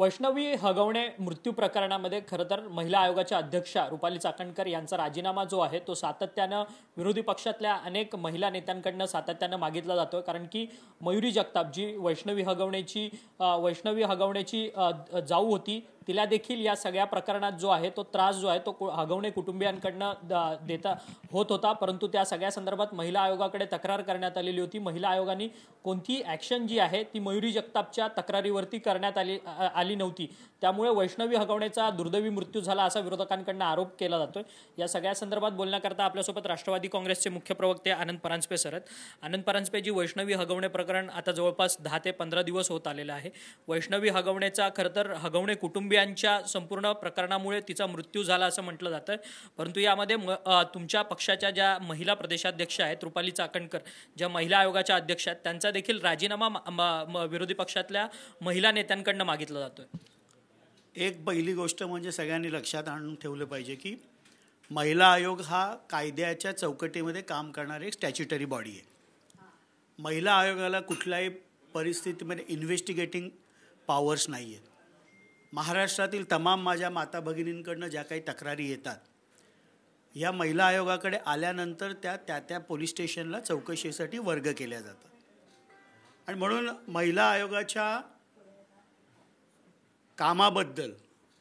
वैष्णवी हगवणे मृत्यू प्रकरणामध्ये खरं तर महिला आयोगाच्या अध्यक्षा रुपाली चाकणकर यांचा राजीनामा जो आहे तो सातत्यानं विरोधी पक्षातल्या अनेक महिला नेत्यांकडनं सातत्यानं मागितला जातोय। कारण की मयुरी जगताप जी वैष्णवी हगवणेची जाऊ होती, तिला देखील या सगळ्या प्रकरणात जो आहे तो त्रास जो आहे तो हगवणे कुटुंबियांकडनं देता होत होता। परंतु त्या सगळ्या संदर्भात महिला आयोगाकडे तक्रार करण्यात आलेली होती। महिला आयोगाने कोणती ॲक्शन जी आहे ती मयुरी जगतापच्या तक्रारीवरती करण्यात आली नव्हती। त्यामुळे वैष्णवी हगवणेचा दुर्दैवी मृत्यू झाला असा विरोधकांकडून आरोप केला जातोय। या सगळ्या संदर्भात बोलण्याकरता आपल्यासोबत राष्ट्रवादी काँग्रेसचे मुख्य प्रवक्ते आनंद परांजपे सर आहेत। आनंद परांजपे जी वैष्णवी हगवणे प्रकरण आता जवळपास 10 ते 15 दिवस होत आलेला आहे। वैष्णवी हगवणेचा खरं तर हगवणे कुटुंबियांच्या संपूर्ण प्रकरणामुळे तिचा मृत्यू झाला असं म्हटलं जातं। परंतु यामध्ये तुमच्या पक्षाच्या ज्या महिला प्रदेशाध्यक्ष आहेत रुपाली चाकणकर, ज्या महिला आयोगाच्या अध्यक्ष आहेत, त्यांचा देखील राजीनामा विरोधी पक्षातल्या महिला नेत्यांकडून मागितला जातोय। एक पहिली गोष्ट म्हणजे सगळ्यांनी लक्षात आणून ठेवलं पाहिजे की महिला आयोग हा कायद्याच्या चौकटीमध्ये काम करणारी एक स्टॅच्युटरी बॉडी आहे। महिला आयोगाला कुठल्याही परिस्थितीमध्ये इन्व्हेस्टिगेटिंग पॉवर्स नाही आहेत। महाराष्ट्रातील तमाम माझ्या माता भगिनींकडनं ज्या काही तक्रारी येतात या महिला आयोगाकडे आल्यानंतर त्या पोलीस स्टेशनला चौकशीसाठी वर्ग केल्या जातात। आणि म्हणून महिला आयोगाच्या कामाबद्दल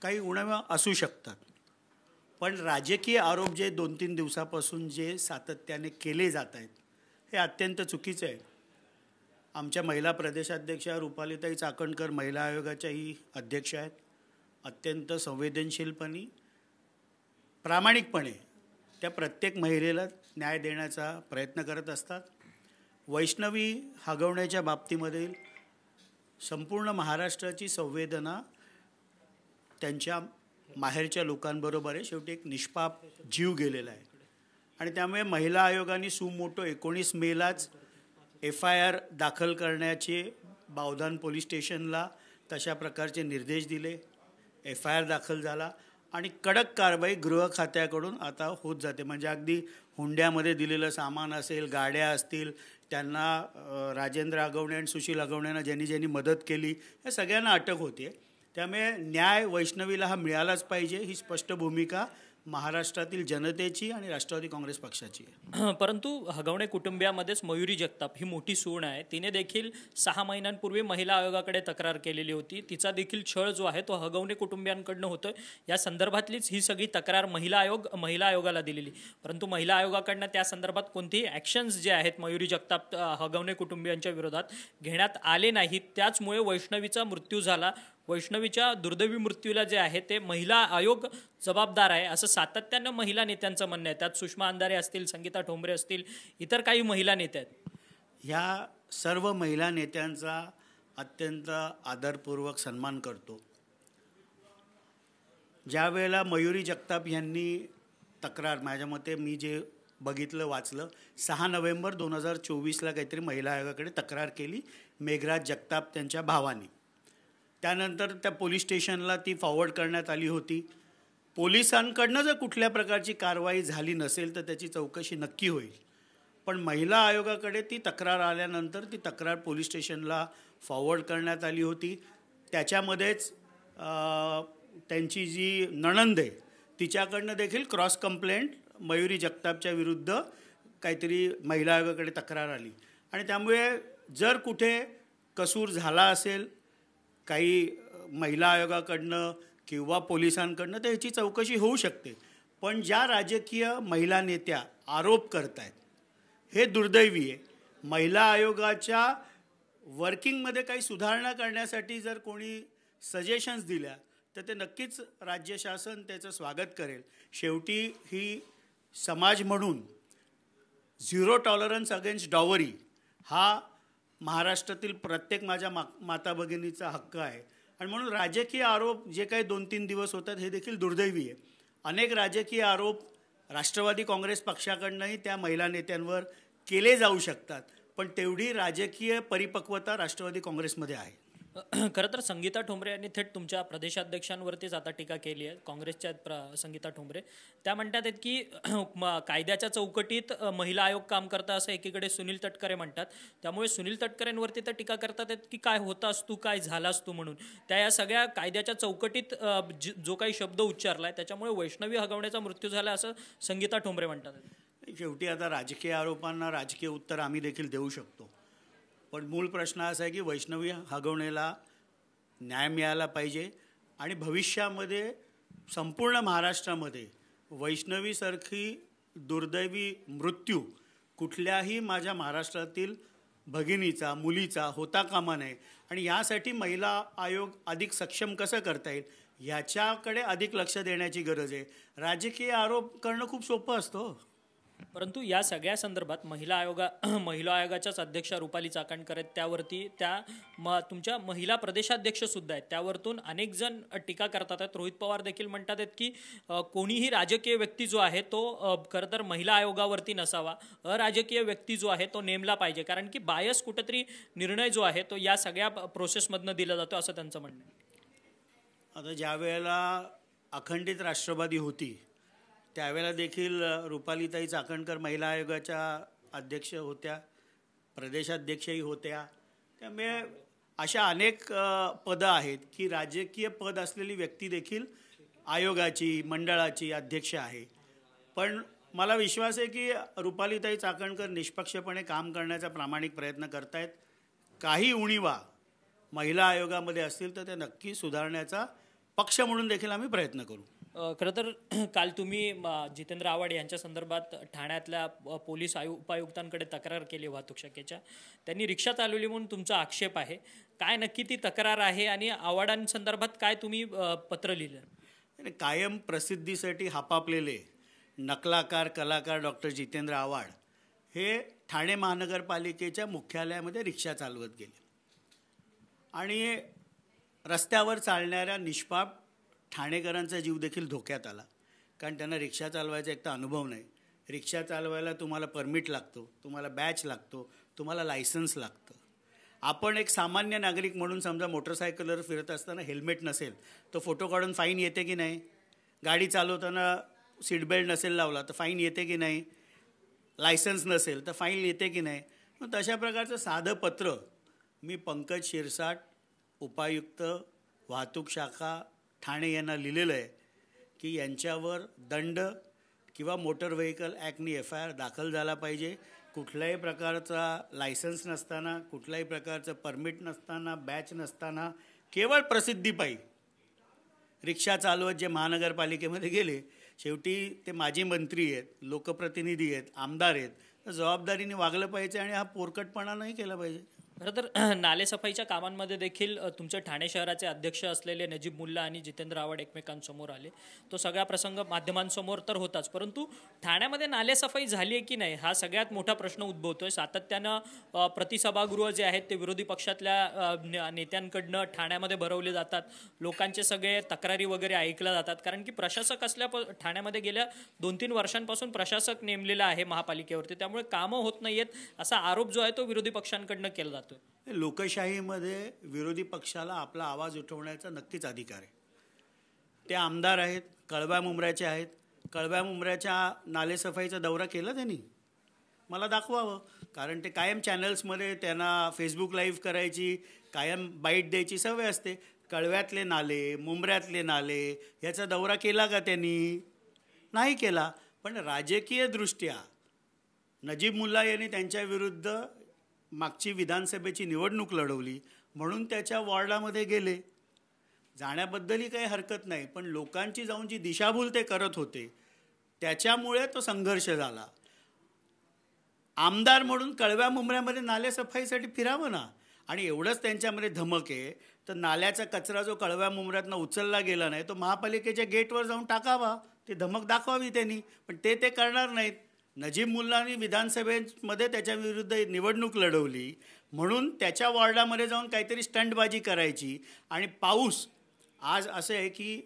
काही उणिवा असू शकतात, पण राजकीय आरोप जे 2-3 दिवसापासून जे सातत्याने केले जात आहेत हे अत्यंत चुकीचे आहे। आमच्या महिला प्रदेशाध्यक्षा रुपालीताई चाकणकर महिला आयोगाच्याही अध्यक्ष आहेत। अत्यंत संवेदनशीलपणे प्रामाणिकपणे त्या प्रत्येक महिलेला न्याय देण्याचा प्रयत्न करत असतात। वैष्णवी हगवण्याच्या बाबतीमध्ये संपूर्ण महाराष्ट्राची संवेदना त्यांच्या माहेरच्या लोकांबरोबर आहे। शेवटी एक निष्पाप जीव गेलेला आहे आणि त्यामुळे महिला आयोगाने सुमोटो 19 मेलाच FIR दाखल करण्याचे बावधान पोलीस स्टेशनला तशा प्रकारचे निर्देश दिले। FIR दाखल झाला आणि कडक कारवाई गृह खात्याकडून आता होत जाते। म्हणजे अगदी हुंड्यामध्ये दिलेलं सामान असेल, गाड्या असतील, त्यांना राजेंद्र हगवणे आणि सुशील हगवणेंना ज्यांनी मदत केली या सगळ्यांना अटक होते। त्यामुळे न्याय वैष्णवीला हा मिळालाच पाहिजे ही स्पष्ट भूमिका महाराष्ट्रातील जनतेची आणि राष्ट्रवादी काँग्रेस पक्षाची आहे। परंतु हगवणे कुटुंबियामध्येच मयुरी जगताप ही मोठी सून आहे। तिने देखील 6 महिन्यांपूर्वी महिला आयोगाकडे तक्रार केलेली होती। तिचा देखील छळ जो आहे तो हगवणे कुटुंबियांकडून होतोय। या संदर्भातलीच ही सगळी तक्रार महिला आयोगाला दिलेली, परंतु महिला आयोगाकडनं त्या संदर्भात कोणतेही ॲक्शन्स जे आहेत मयुरी जगताप हगवणे कुटुंबियांच्या विरोधात घेण्यात आले नाहीत। त्याचमुळे वैष्णवीचा मृत्यू झाला। वैष्णवीच्या दुर्दैवी मृत्यूला जे आहे ते महिला आयोग जबाबदार आहे असं सातत्यानं महिला नेत्यांचं म्हणणं आहे। त्यात सुषमा अंधारे असतील, संगीता ठोंबरे असतील, इतर काही महिला नेते आहेत। ह्या सर्व महिला नेत्यांचा अत्यंत आदरपूर्वक सन्मान करतो। ज्या वेळेला मयुरी जगताप यांनी तक्रार, माझ्या मते मी जे बघितलं वाचलं, 6 नोव्हेंबर 2024ला काहीतरी महिला आयोगाकडे तक्रार केली मेघराज जगताप त्यांच्या भावाने। त्यानंतर त्या पोलीस स्टेशनला ती फॉरवर्ड करण्यात आली होती। पोलिसांकडनं जर कुठल्या प्रकारची कारवाई झाली नसेल तर त्याची चौकशी नक्की होईल, पण महिला आयोगाकडे ती तक्रार आल्यानंतर ती तक्रार पोलीस स्टेशनला फॉरवर्ड करण्यात आली होती। त्याच्यामध्येच त्यांची जी नणंद आहे तिच्याकडनं देखील क्रॉस कंप्लेंट मयुरी जगतापच्या विरुद्ध काहीतरी महिला आयोगाकडे तक्रार आली आणि त्यामुळे जर कुठे कसूर झाला असेल काही महिला आयोगाकडनं किंवा पोलिसांकडनं तर याची चौकशी होऊ शकते। पण ज्या राजकीय महिला नेत्या आरोप करत आहेत हे दुर्दैवी आहे। महिला आयोगाच्या वर्किंगमध्ये काही सुधारणा करण्यासाठी जर कोणी सजेशन्स दिल्या तर ते नक्कीच राज्य शासन त्याचं स्वागत करेल। शेवटी ही समाज म्हणून 0 टॉलरन्स अगेन्स्ट डॉवरी हा महाराष्ट्रातील प्रत्येक माझ्या माता भगिनीचा हक्क आहे आणि म्हणून राजकीय आरोप जे काही 2-3 दिवस होतात हे देखील दुर्दैवी आहे। अनेक राजकीय आरोप राष्ट्रवादी काँग्रेस पक्षाकडनंही त्या महिला नेत्यांवर केले जाऊ शकतात, पण तेवढी राजकीय परिपक्वता राष्ट्रवादी काँग्रेसमध्ये आहे। खरं तर संगीता ठोंबरे यांनी थेट तुमच्या प्रदेशाध्यक्षांवरतीच आता टीका केली आहे. काँग्रेसच्या संगीता ठोंबरे त्या म्हणतात आहेत की कायद्याच्या चौकटीत महिला आयोग काम करता असं एकीकडे सुनील तटकरे म्हणतात. त्यामुळे सुनील तटकरेंवरती तर टीका करतात आहेत की काय होतास तू, काय झालास तू म्हणून. त्या या सगळ्या कायद्याच्या चौकटीत जो काही शब्द उच्चारलाय त्याच्यामुळे वैष्णवी हगवण्याचा मृत्यू झाला असं संगीता ठोंबरे म्हणतात. शेवटी आता राजकीय आरोपांना राजकीय उत्तर आम्ही देखील देऊ शकतो, पण मूळ प्रश्न असा आहे की वैष्णवी हगवणेला न्याय मिळाला पाहिजे आणि भविष्यामध्ये संपूर्ण महाराष्ट्रामध्ये वैष्णवीसारखी दुर्दैवी मृत्यू कुठल्याही माझ्या महाराष्ट्रातील भगिनीचा, मुलीचा होता कामा नये. आणि यासाठी महिला आयोग अधिक सक्षम कसं करता येईल ह्याच्याकडे अधिक लक्ष देण्याची गरज आहे. राजकीय आरोप करणं खूप सोपं असतं. परंतु या सगळ्या संदर्भात महिला आयोगाच्याच अध्यक्षा रुपाली चाकणकर आहेत, त्यावरती तुमच्या महिला प्रदेशाध्यक्ष सुद्धा आहेत, त्यावरतून अनेक जण टीका करतात आहेत. रोहित पवार देखील म्हणतात आहेत की कोणीही राजकीय व्यक्ती जो आहे तो खरं तर महिला आयोगावरती नसावा, अराजकीय व्यक्ती जो आहे तो नेमला पाहिजे, कारण की बायस कुठेतरी निर्णय जो आहे तो या सगळ्या प्रोसेसमधनं दिला जातो असं त्यांचं म्हणणं आहे. आता ज्या वेळेला अखंडित राष्ट्रवादी होती त्यावेळेला देखील रुपालीताई चाकणकर महिला आयोगाच्या अध्यक्ष होत्या, प्रदेशाध्यक्षही होत्या. त्यामुळे अशा अनेक पदं आहेत की राजकीय पद असलेली व्यक्ती देखील आयोगाची, मंडळाची अध्यक्ष आहे. पण मला विश्वास आहे की रुपालीताई चाकणकर निष्पक्षपणे काम करण्याचा प्रामाणिक प्रयत्न करत आहेत. काही उणिवा महिला आयोगामध्ये असतील तर ते नक्की सुधारण्याचा पक्ष म्हणून देखील आम्ही प्रयत्न करू. खरं तर काल तुम्ही जितेंद्र आव्हाड यांच्या संदर्भात ठाण्यातल्या पोलीस उपायुक्तांकडे तक्रार केली वाहतूक शाखेच्या. त्यांनी रिक्षा चालवली म्हणून तुमचा आक्षेप आहे. काय नक्की ती तक्रार आहे आणि आव्हाडांसंदर्भात काय तुम्ही पत्र लिहिलं? कायम प्रसिद्धीसाठी हापापलेले नकलाकार कलाकार डॉक्टर जितेंद्र आव्हाड हे ठाणे महानगरपालिकेच्या मुख्यालयामध्ये रिक्षा चालवत गेले आणि रस्त्यावर चालणाऱ्या निष्पाप ठाणेकरांचा जीव देखील धोक्यात आला. कारण त्यांना रिक्षा चालवायचा एक तर अनुभव नाही. रिक्षा चालवायला तुम्हाला परमिट लागतो, तुम्हाला बॅच लागतो, तुम्हाला लायसन्स लागतं. आपण एक सामान्य नागरिक म्हणून समजा मोटरसायकलवर फिरत असताना हेल्मेट नसेल तर फोटो काढून फाईन येते की नाही? गाडी चालवताना सीटबेल्ट नसेल लावला तर फाईन येते की नाही? लायसन्स नसेल तर फाईन येते की नाही? मग तशा प्रकारचं साधं पत्र मी पंकज शिरसाट, उपायुक्त वाहतूक शाखा ठाणे यांना लिहिलेलं आहे की यांच्यावर दंड किंवा मोटर व्हेकल ॲक्टनी FIR दाखल झाला पाहिजे. कुठल्याही प्रकारचा लायसन्स नसताना, कुठल्याही प्रकारचं परमिट नसताना, बॅच नसताना, केवळ प्रसिद्धीपायी रिक्षा चालवत जे महानगरपालिकेमध्ये गेले, शेवटी ते माजी मंत्री आहेत, लोकप्रतिनिधी आहेत, आमदार आहेत, तर जबाबदारीने वागलं पाहिजे आणि हा पोरकटपणा नाही केला पाहिजे. खरं तर नालेसफाईच्या कामांमध्ये देखील तुमचे ठाणे शहराचे अध्यक्ष असलेले नजीब मुल्ला आणि जितेंद्र आव्हाड एकमेकांसमोर आले. तो सगळा प्रसंग माध्यमांसमोर तर होताच, परंतु ठाण्यामध्ये नालेसफाई झाली आहे की नाही हा सगळ्यात मोठा प्रश्न उद्भवतोय. सातत्यानं प्रतिसभागृह जे आहेत ते विरोधी पक्षातल्या नेत्यांकडनं ठाण्यामध्ये भरवले जातात. लोकांचे सगळे तक्रारी वगैरे ऐकल्या जातात, कारण की प्रशासक ठाण्यामध्ये गेल्या 2-3 वर्षांपासून प्रशासक नेमलेला आहे महापालिकेवरती. त्यामुळे कामं होत नाही आहेत असा आरोप जो आहे तो विरोधी पक्षांकडनं केला जातो. लोकशाहीमध्ये विरोधी पक्षाला आपला आवाज उठवण्याचा नक्कीच अधिकार आहे. ते आमदार आहेत, कळव्या मुंब्र्याचे आहेत. कळव्या मुंब्र्याच्या नालेसफाईचा दौरा केला त्यांनी, मला दाखवावं. कारण ते कायम चॅनल्समध्ये त्यांना फेसबुक लाईव्ह करायची, कायम बाईट द्यायची सवय असते. कळव्यातले नाले, मुंब्र्यातले नाले याचा दौरा केला का त्यांनी? नाही केला. पण राजकीयदृष्ट्या नजीब मुल्ला यांनी त्यांच्याविरुद्ध मागची विधानसभेची निवडणूक लढवली म्हणून त्याच्या वॉर्डामध्ये गेले. जाण्याबद्दलही काही हरकत नाही, पण लोकांची जाऊन जी दिशाभूल ते करत होते त्याच्यामुळे तो संघर्ष झाला. आमदार म्हणून कळव्या मुंब्र्यामध्ये नालेसफाईसाठी फिरावं ना. आणि एवढंच त्यांच्यामध्ये धमक आहे तर नाल्याचा कचरा जो कळव्या मुंब्र्यातनं उचलला गेला नाही तो महापालिकेच्या गेटवर जाऊन टाकावा, ती धमक दाखवावी त्यांनी. पण ते करणार नाहीत. नजीब मुल्लांनी विधानसभेमध्ये त्याच्याविरुद्ध निवडणूक लढवली म्हणून त्याच्या वॉर्डामध्ये जाऊन काहीतरी स्टंटबाजी करायची. आणि पाऊस आज असं आहे की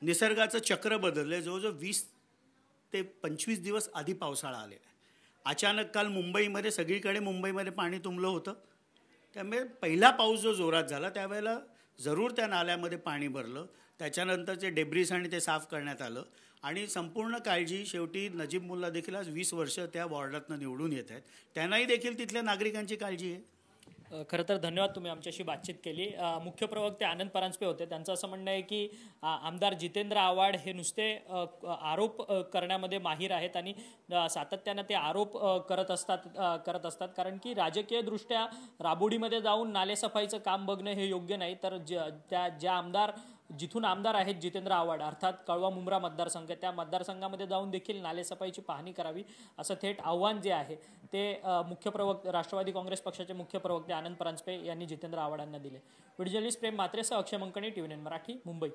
निसर्गाचं चक्र बदललं आहे. जवळजवळ 20 ते 25 दिवस आधी पावसाळा आलेला आहे. अचानक काल मुंबईमध्ये सगळीकडे मुंबईमध्ये पाणी तुंबलं होतं. त्यामुळे पहिला पाऊस जो जोरात झाला त्यावेळेला जरूर त्या नाल्यामध्ये पाणी भरलं. त्याच्यानंतर ते डेब्रिस आणि ते साफ करण्यात आलं आणि संपूर्ण काळजी शेवटी नजीब मुल्ला देखील आज 20 वर्ष त्या वॉर्डातनं निवडून येत आहेत. त्यांनाही देखील तिथल्या नागरिकांची काळजी आहे. खरं तर धन्यवाद, तुम्ही आमच्याशी बातचीत केली. मुख्य प्रवक्ते आनंद परांजपे होते. त्यांचं असं म्हणणं आहे की आमदार जितेंद्र आव्हाड हे नुसते आरोप करण्यामध्ये माहीर आहेत आणि सातत्यानं ते आरोप करत असतात कारण की राजकीयदृष्ट्या राबोडीमध्ये जाऊन नालेसफाईचं काम बघणं हे योग्य नाही. तर जिथून आमदार आहेत जितेंद्र आव्हाड अर्थात कळवा मुंब्रा मतदारसंघ, त्या मतदारसंघामध्ये जाऊन देखील नालेसफाईची पाहणी करावी असं थेट आव्हान जे आहे ते मुख्य प्रवक्ते राष्ट्रवादी काँग्रेस पक्षाचे मुख्य प्रवक्ते आनंद परांजपे यांनी जितेंद्र आव्हाडांना दिले. व्हिडिओ जर्नलिस्ट प्रेम मात्रेसह अक्षय मंकणे, TVN मराठी, मुंबई.